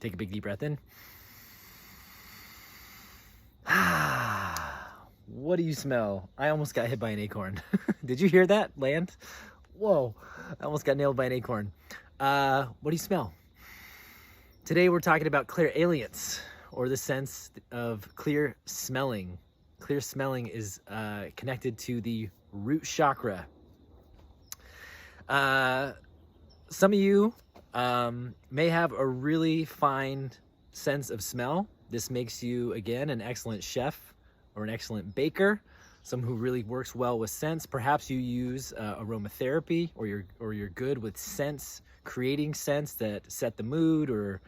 Take a big deep breath in. What do you smell? I almost got hit by an acorn. Did you hear that land? Whoa, I almost got nailed by an acorn. What do you smell? Today we're talking about clairalience, or the sense of clear smelling. Clear smelling is connected to the root chakra. Some of you may have a really fine sense of smell. This makes you, again, an excellent chef or an excellent baker, someone who really works well with scents. Perhaps you use aromatherapy, or you're good with scents, creating scents that set the mood or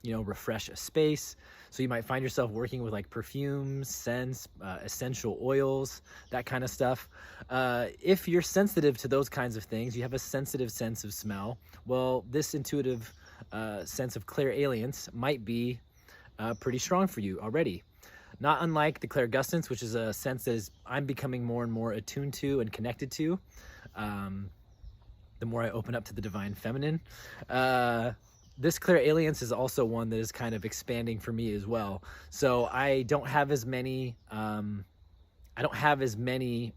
refresh a space. So you might find yourself working with like perfumes, scents, essential oils, that kind of stuff. If you're sensitive to those kinds of things, you have a sensitive sense of smell, well, this intuitive sense of clairalience might be pretty strong for you already. Not unlike the clairgustance, which is a sense that I'm becoming more and more attuned to and connected to. The more I open up to the divine feminine. This clairalience is also one that is kind of expanding for me as well. So I don't have as many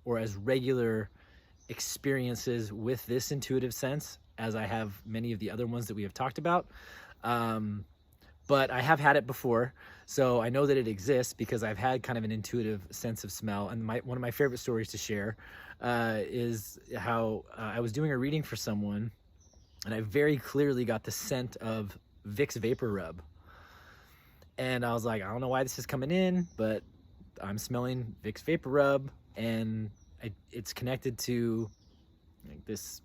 or as regular experiences with this intuitive sense as I have many of the other ones that we have talked about. But I have had it before, so I know that it exists because I've had kind of an intuitive sense of smell. And one of my favorite stories to share is how I was doing a reading for someone, and I very clearly got the scent of Vicks Vapor Rub. And I was like, I don't know why this is coming in, but I'm smelling Vicks Vapor Rub, and it's connected to like this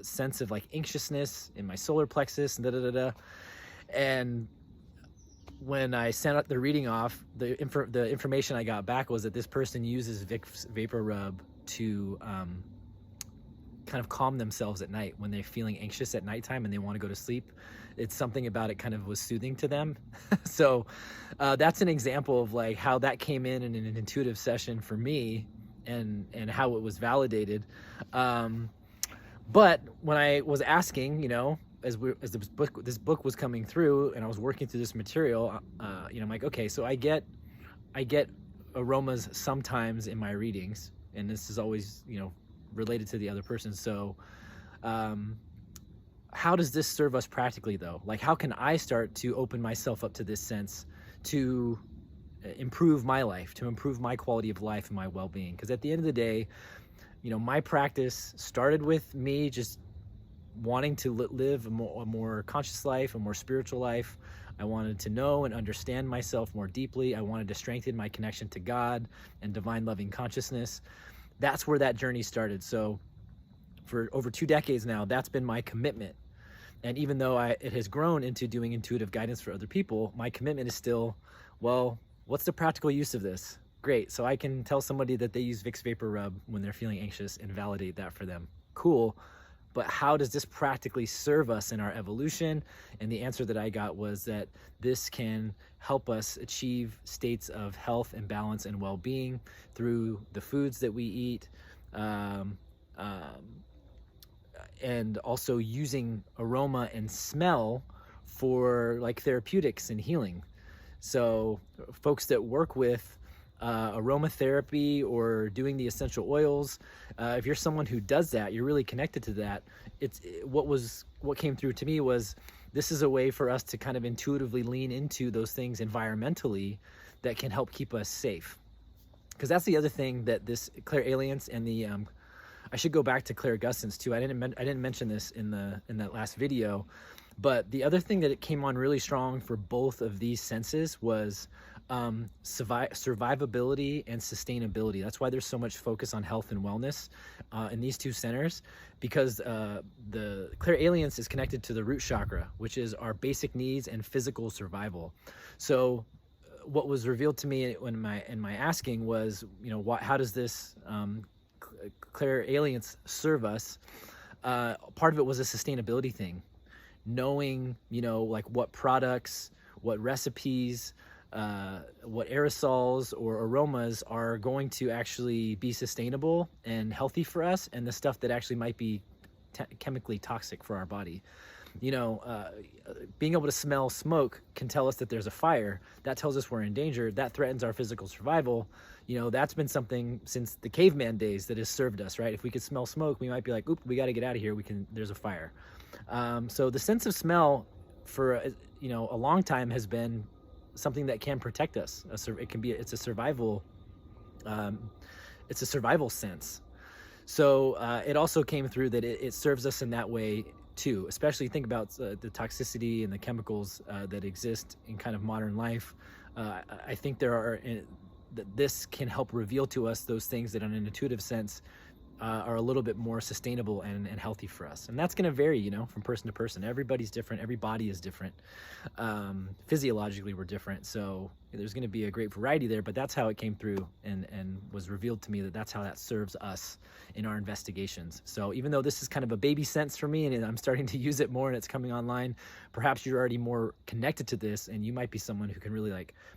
sense of like anxiousness in my solar plexus and da-da-da-da. And when I sent out the reading off, the information I got back was that this person uses Vicks Vapor Rub to kind of calm themselves at night when they're feeling anxious at nighttime and they want to go to sleep. It's something about it kind of was soothing to them. So that's an example of like how that came in an intuitive session for me, and how it was validated. But when I was asking, as this book was coming through and I was working through this material, I'm like, okay, so I get aromas sometimes in my readings, and this is always, related to the other person. So how does this serve us practically though? Like, how can I start to open myself up to this sense to improve my life, to improve my quality of life and my well-being? Because at the end of the day, my practice started with me just wanting to live a more conscious life, a more spiritual life. I wanted to know and understand myself more deeply. I wanted to strengthen my connection to God and divine loving consciousness. That's where that journey started. So for over 2 decades now, that's been my commitment. And even though it has grown into doing intuitive guidance for other people, my commitment is still, well, what's the practical use of this? Great, so I can tell somebody that they use Vicks Vapor Rub when they're feeling anxious and validate that for them. Cool. But how does this practically serve us in our evolution? And the answer that I got was that this can help us achieve states of health and balance and well-being through the foods that we eat, and also using aroma and smell for like therapeutics and healing. So folks that work with aromatherapy or doing the essential oils, if you're someone who does that, you're really connected to that. What came through to me was, this is a way for us to kind of intuitively lean into those things environmentally that can help keep us safe. Because that's the other thing that this clairalience and the I should go back to clairgustance too. I didn't mention this in that last video, but the other thing that it came on really strong for both of these senses was survivability and sustainability. That's why there's so much focus on health and wellness in these two centers, because the clairalience is connected to the root chakra, which is our basic needs and physical survival. So what was revealed to me in my asking was, how does this clairalience serve us? Part of it was a sustainability thing, knowing, like what products, what recipes, what aerosols or aromas are going to actually be sustainable and healthy for us, and the stuff that actually might be chemically toxic for our body. being able to smell smoke can tell us that there's a fire. That tells us we're in danger. That threatens our physical survival. That's been something since the caveman days that has served us, right? If we could smell smoke, we might be like, oop, we got to get out of here. There's a fire. So the sense of smell for, a long time has been something that can protect us. It's a survival sense. So it also came through that it serves us in that way too, especially think about the toxicity and the chemicals that exist in kind of modern life. I think that this can help reveal to us those things that in an intuitive sense are a little bit more sustainable and healthy for us. And that's going to vary, from person to person. Everybody's different. Every body is different. Physiologically, we're different. So there's going to be a great variety there, but that's how it came through and was revealed to me that's how that serves us in our investigations. So even though this is kind of a baby sense for me and I'm starting to use it more and it's coming online, perhaps you're already more connected to this and you might be someone who can really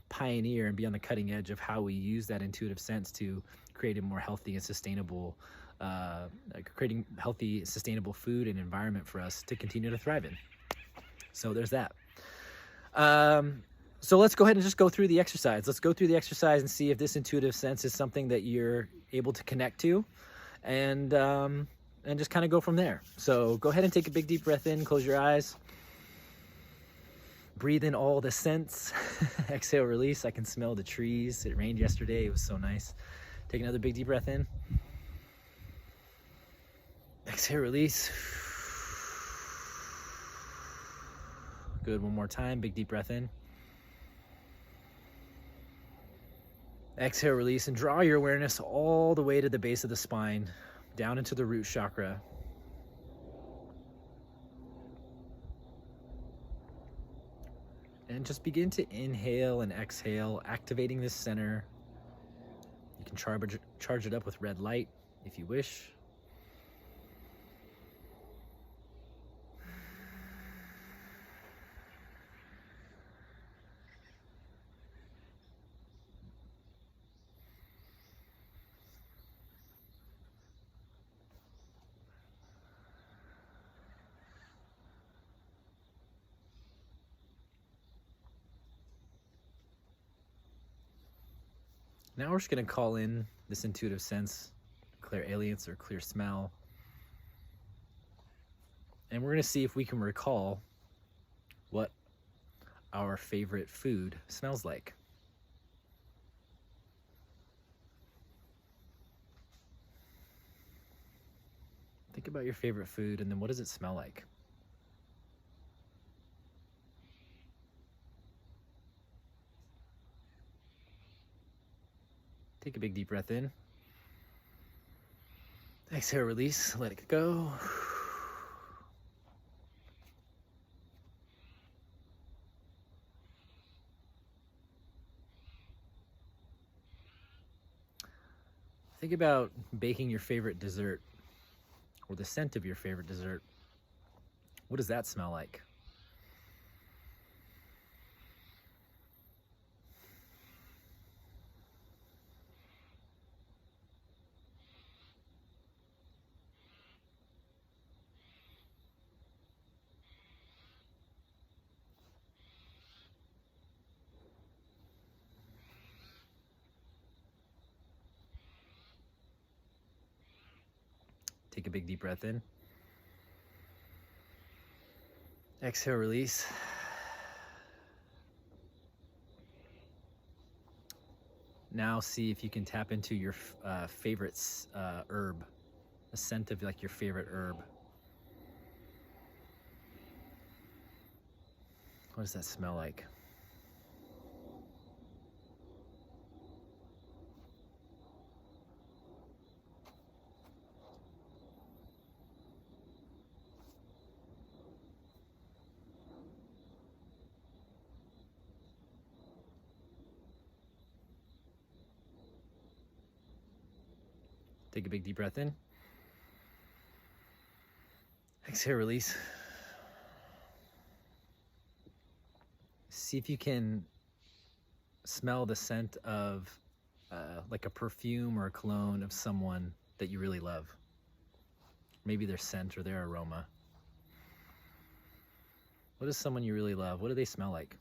pioneer and be on the cutting edge of how we use that intuitive sense to create a more healthy and sustainable creating healthy, sustainable food and environment for us to continue to thrive in. So there's that. So let's go ahead and just go through the exercise. Let's go through the exercise and see if this intuitive sense is something that you're able to connect to, and just kind of go from there. So go ahead and take a big deep breath in, close your eyes. Breathe in all the scents. Exhale, release. I can smell the trees. It rained yesterday. It was so nice. Take another big deep breath in. Exhale, release. Good, one more time. Big deep breath in. Exhale, release, and draw your awareness all the way to the base of the spine, down into the root chakra. And just begin to inhale and exhale, activating this center. You can charge it up with red light if you wish. Now we're just going to call in this intuitive sense, clairalience or clear smell. And we're going to see if we can recall what our favorite food smells like. Think about your favorite food and then what does it smell like? Take a big deep breath in. Exhale, release, let it go. Think about baking your favorite dessert or the scent of your favorite dessert. What does that smell like? Take a big deep breath in. Exhale, release. Now see if you can tap into your favorite herb, a scent of your favorite herb. What does that smell like? Take a big deep breath in. Exhale, release. See if you can smell the scent of like a perfume or a cologne of someone that you really love. Maybe their scent or their aroma. What is someone you really love? What do they smell like?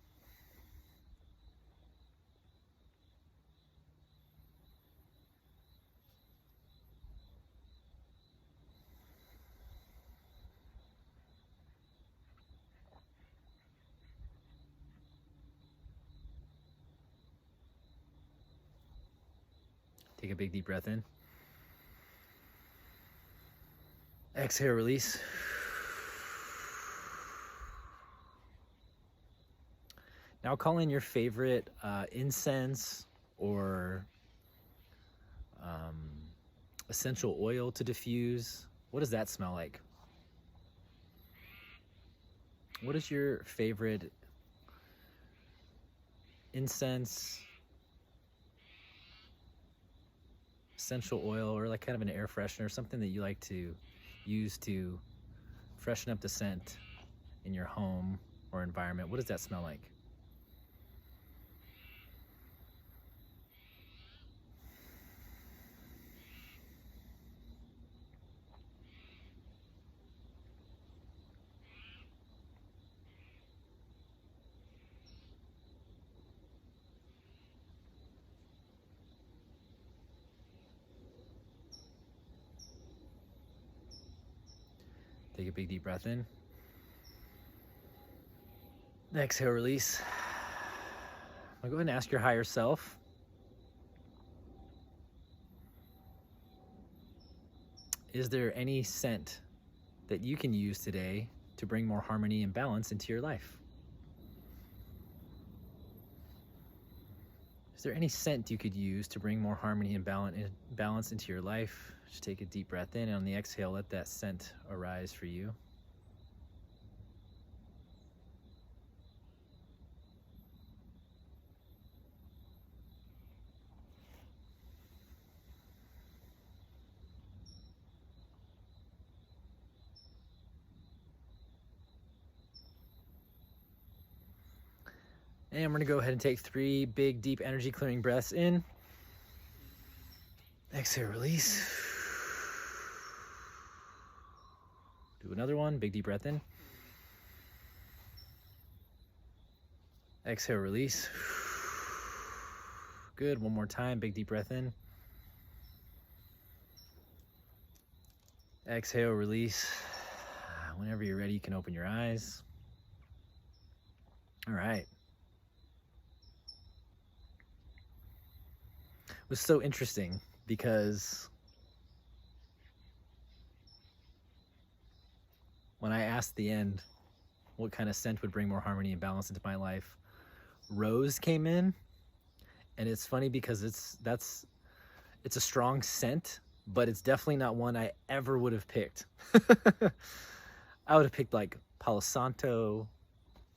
Take a big deep breath in. Exhale, release. Now call in your favorite incense or essential oil to diffuse. What does that smell like? What is your favorite incense, essential oil, or like kind of an air freshener, something that you like to use to freshen up the scent in your home or environment? What does that smell like? Take a big deep breath in. Exhale, release. Now go ahead and ask your higher self, is there any scent that you can use today to bring more harmony and balance into your life? Is there any scent you could use to bring more harmony and balance into your life? Just take a deep breath in, and on the exhale, let that scent arise for you. And we're gonna go ahead and take 3 big, deep energy clearing breaths in. Exhale, release. Do another one, big deep breath in. Exhale, release. Good, one more time, big deep breath in. Exhale, release. Whenever you're ready, you can open your eyes. All right. It was so interesting because when I asked the end what kind of scent would bring more harmony and balance into my life, rose came in. And it's funny because it's a strong scent, but it's definitely not one I ever would have picked. I would have picked like palo santo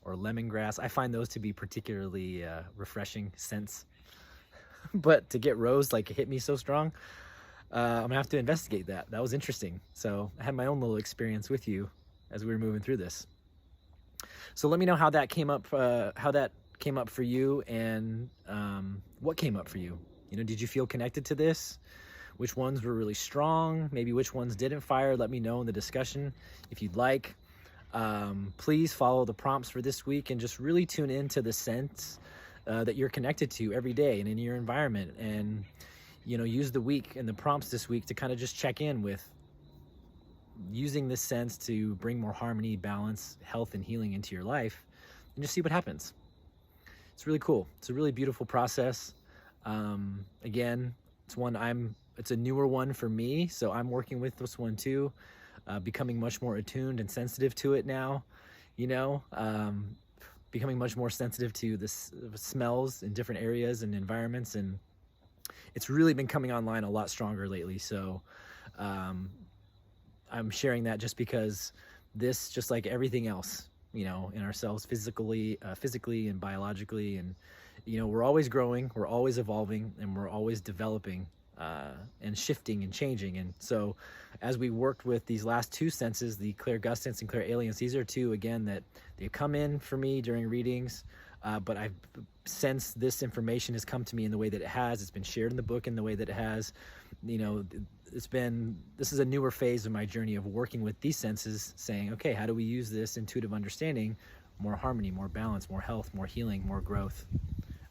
or lemongrass. I find those to be particularly refreshing scents. But to get rose, like, it hit me so strong, I'm gonna have to investigate that. That was interesting. So I had my own little experience with you as we were moving through this. So let me know how that came up for you, and what came up for you. You know, did you feel connected to this? Which ones were really strong? Maybe which ones didn't fire? Let me know in the discussion if you'd like. Please follow the prompts for this week and just really tune into the scents that you're connected to every day and in your environment, and you know, use the week and the prompts this week to kind of just check in with using this sense to bring more harmony, balance, health, and healing into your life, and just see what happens. It's really cool. It's a really beautiful process. Again, it's a newer one for me, so I'm working with this one too, becoming much more attuned and sensitive to it now, you know, becoming much more sensitive to the smells in different areas and environments, and it's really been coming online a lot stronger lately. So I'm sharing that just because this, just like everything else, you know, in ourselves, physically and biologically, and you know, we're always growing, we're always evolving, and we're always developing and shifting and changing. And so as we worked with these last 2 senses, the clairgustance and clairalience, these are 2 again that they come in for me during readings, but I've sensed this information has come to me in the way that it has. It's been shared in the book in the way that it has. You know, this is a newer phase of my journey of working with these senses, saying, okay, how do we use this intuitive understanding more harmony, more balance, more health, more healing, more growth,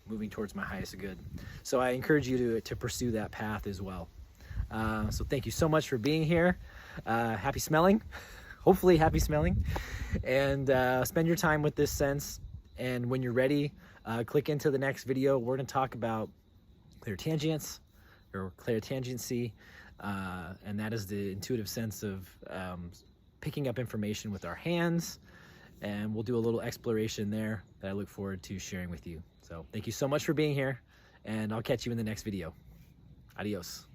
moving towards my highest good. So I encourage you to pursue that path as well. So thank you so much for being here. Happy smelling, hopefully happy smelling, and spend your time with this sense. And when you're ready, click into the next video. We're going to talk about clairtangence or clairtangency, and that is the intuitive sense of picking up information with our hands, and we'll do a little exploration there that I look forward to sharing with you. So thank you so much for being here, and I'll catch you in the next video. Adios.